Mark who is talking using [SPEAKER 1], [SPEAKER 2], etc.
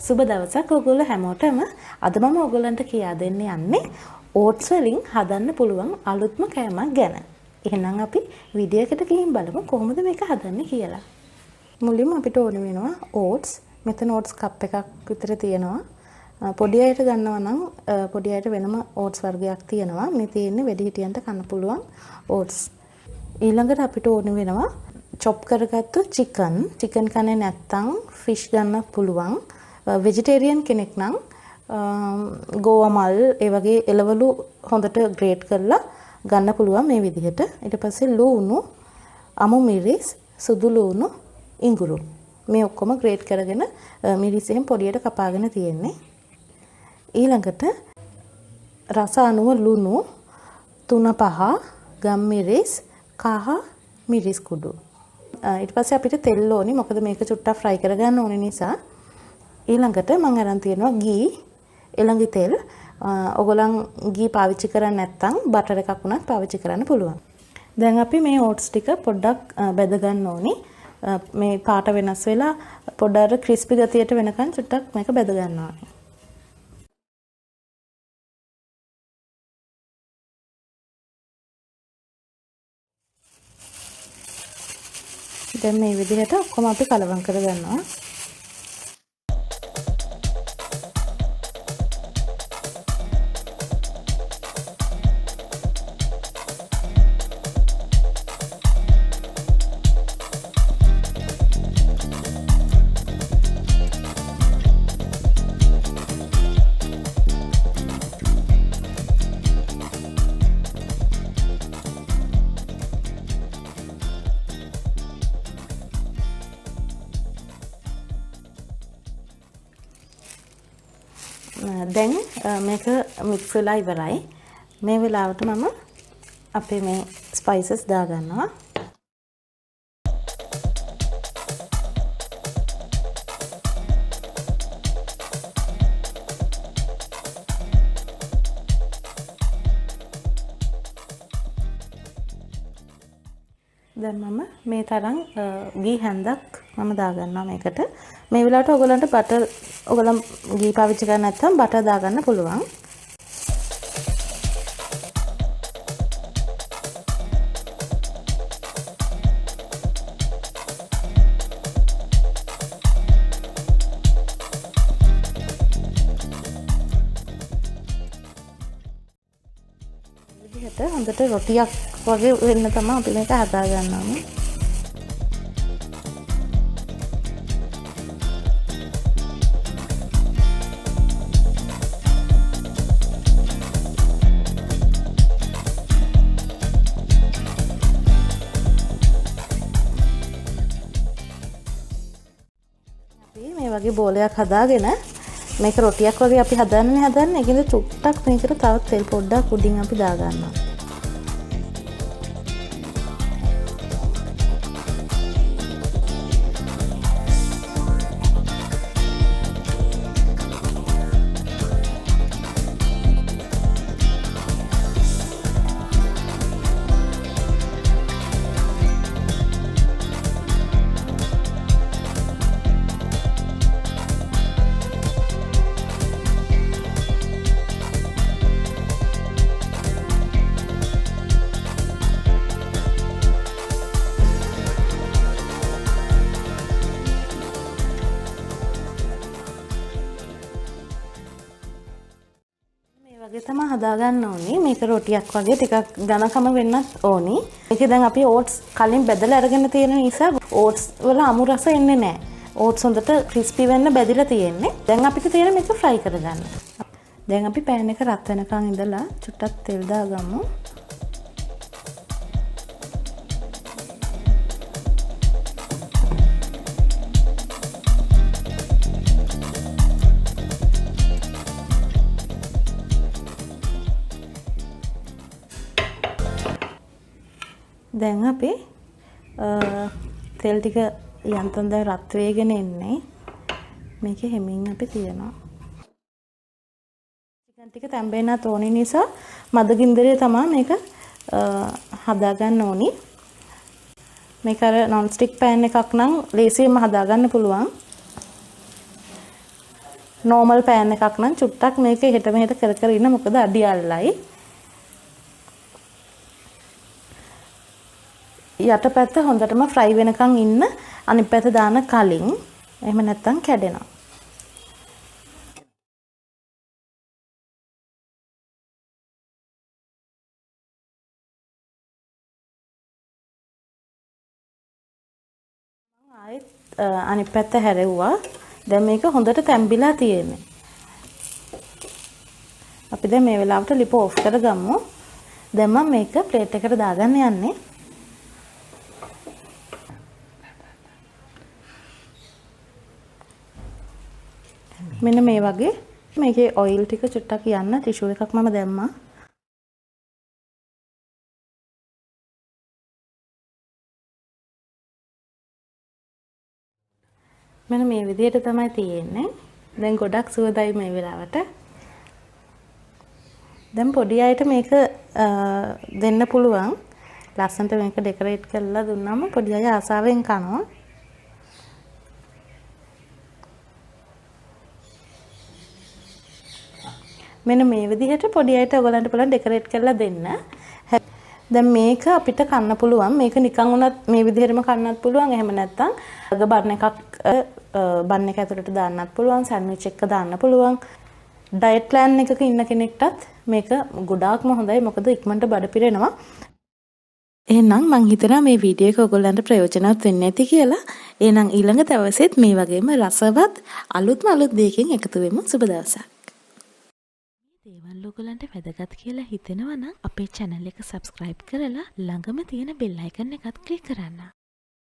[SPEAKER 1] සුබ දවසක් ඔයගොල්ලෝ හැමෝටම. අද මම ඔයගොල්ලන්ට කියා දෙන්න යන්නේ ඕට්ස් වලින් හදන්න පුළුවන් අලුත්ම කෑමක් ගැන. එහෙනම් අපි වීඩියෝ එකට ගිහින් බලමු කොහොමද මේක හදන්නේ කියලා. මුලින්ම අපිට ඕන වෙනවා ඕට්ස්. මෙතන ඕට්ස් කප් එකක් විතර තියෙනවා. පොඩි අයට ගන්නවා නම් පොඩි අයට වෙනම ඕට්ස් වර්ගයක් තියෙනවා. මේ තියෙන්නේ වැඩිහිටියන්ට කන්න පුළුවන් ඕට්ස්. ඊළඟට අපිට ඕන වෙනවා chop කරගත්තු chicken කන්නේ නැත්නම් fish ගන්න පුළුවන්. vegetarian කෙනෙක් නම් ගෝවා මල් ඒ වගේ එළවලු හොඳට grate කරලා ගන්න පුළුවන් මේ විදිහට. ඊට පස්සේ ලුණු, අමු මිරිස්, සුදු ලුණු, ඉඟුරු මේ ඔක්කොම grate කරගෙන මිරිස් එහෙම පොඩියට කපාගෙන තියෙන්නේ. ඊළඟට රස අනුව ලුණු 3-5 ගම්මිරිස් කහ මිරිස් කුඩු. ඊට පස්සේ අපිට තෙල් ඕනි මොකද මේක චුට්ටක් fry කරගන්න ඕන නිසා. ඊළඟට මම අරන් තියෙනවා ගී එළඟි තෙල්. ඔයගොල්ලන් ගී පාවිච්චි කරන්නේ නැත්නම් බටර් එකක් වුණත් පාවිච්චි කරන්න පුළුවන්. දැන් අපි මේ ඕට්ස් ටික පොඩ්ඩක් බෙද ගන්න ඕනි. මේ පාට වෙනස් වෙලා පොඩ්ඩක් ක්‍රිස්පි ගතියට වෙනකන් චුට්ටක් මේක බෙද ගන්න ඕනි. දැන් මේ විදිහට ඔක්කොම අපි කලවම් කරගන්නවා. දැන් මේක මික්ස් වෙලා ඉවරයි. මේ වෙලාවට මම අපේ මේ ස්පයිසස් දාගන්නවා. දැන් මම මේ තරම් ගී හැන්දක් මම දාගන්නවා මේකට. මේ වෙලාවට ඔයගලන්ට බටර් ඔයගලන් ගී පාවිච්චි කරන්නේ නැත්නම් බටර් දාගන්න පුළුවන්. විදිහට හොඳට රොටියක් වගේ වෙන්න තමයි අපි මේක හදාගන්නවා. මේ වගේ බෝලයක් හදාගෙන මේක රොටියක් වගේ අපි හදන්නේ. ඒකෙන්ද චුට්ටක් මේකට තව තෙල් පොඩ්ඩක් උඩින් අපි දාගන්නවා. වගේ තමයි හදාගන්න ඕනේ. මේක රොටියක් වගේ ටිකක් ඝනකම වෙන්නත් ඕනේ. ඒකේ දැන් අපි ඕට්ස් කලින් බෙදලා අරගෙන තියෙන නිසා ඕට්ස් වල අමු රස එන්නේ නැහැ. ඕට්ස් හොඳට ක්‍රිස්පි වෙන්න බෙදලා තියෙන්නේ. දැන් අපිට තියෙන මේක ෆ්‍රයි කරගන්න. දැන් අපි පෑන් එක රත් වෙනකන් ඉඳලා චුට්ටක් තෙල් දාගමු. දැන් අපි තෙල් ටික යන්තම් දැන් රත් වෙගෙන එන්නේ. මේකේ හැමින් අපි තියනවා. චිකන් ටික තැම්බෙන්නත් ඕනි නිසා මද ගින්දරේ තමයි මේක හදාගන්න ඕනි. මේක අර non stick pan එකක් නම් ලේසියෙන්ම හදාගන්න පුළුවන්. normal pan එකක් නම් චුට්ටක් මේක එහෙට මෙහෙට කර කර ඉන්න මොකද අඩි අල්ලයි. යටපැත්ත හොඳටම fry වෙනකන් ඉන්න අනිත් පැත්ත දාන කලින්. එහෙම නැත්තම් කැඩෙනවා. ආයෙත් අනිත් පැත්ත හැරෙව්වා. දැන් මේක හොඳට තැම්බිලා තියෙන්නේ. අපි දැන් මේ වෙලාවට ලිප ඔෆ් කරගමු. දැන් මම මේක ප්ලේට් එකට දාගන්න යන්නේ. මෙන්න මේ වගේ මේකේ ඔයිල් ටික චුට්ටක් යන්න ටිෂු එකක් මම දැම්මා. මෙන්න මේ විදිහට තමයි තියෙන්නේ. දැන් ගොඩක් සුවදයි මේ වෙලාවට. දැන් පොඩි අයට මේක දෙන්න පුළුවන්. ලස්සනට මේක ඩෙකොරේට් කරලා දුන්නාම පොඩි අය ආසාවෙන් කනවා. මෙන්න මේ විදිහට පොඩි අයට ඔයගලන්ට පුළුවන් ඩෙකොරේට් කරලා දෙන්න. දැන් මේක අපිට කන්න පුළුවන්. මේක නිකන් උනත් මේ විදිහටම කන්නත් පුළුවන්. එහෙම නැත්නම් බන් එකක් බන් එක ඇතුළට දාන්නත් පුළුවන්. සෑන්ඩ්විච් එක දාන්න පුළුවන්. ඩයට් ප්ලෑන් එකක ඉන්න කෙනෙක්ටත් මේක ගොඩාක්ම හොඳයි. මොකද ඉක්මනට බඩ පිරෙනවා. එහෙනම් මං හිතනවා මේ වීඩියෝ එක ඔයගොල්ලන්ට ප්‍රයෝජනවත් වෙන්න ඇති කියලා. එහෙනම් ඊළඟ දවසෙත් මේ වගේම රසවත් අලුත් දෙයකින් එකතු වෙමු. සුබ දවසක්. දේවල් ඔයගොල්ලන්ට වැදගත් කියලා හිතෙනවා නම් අපේ channel එක subscribe කරලා ළඟම තියෙන bell icon එකත් click කරන්න.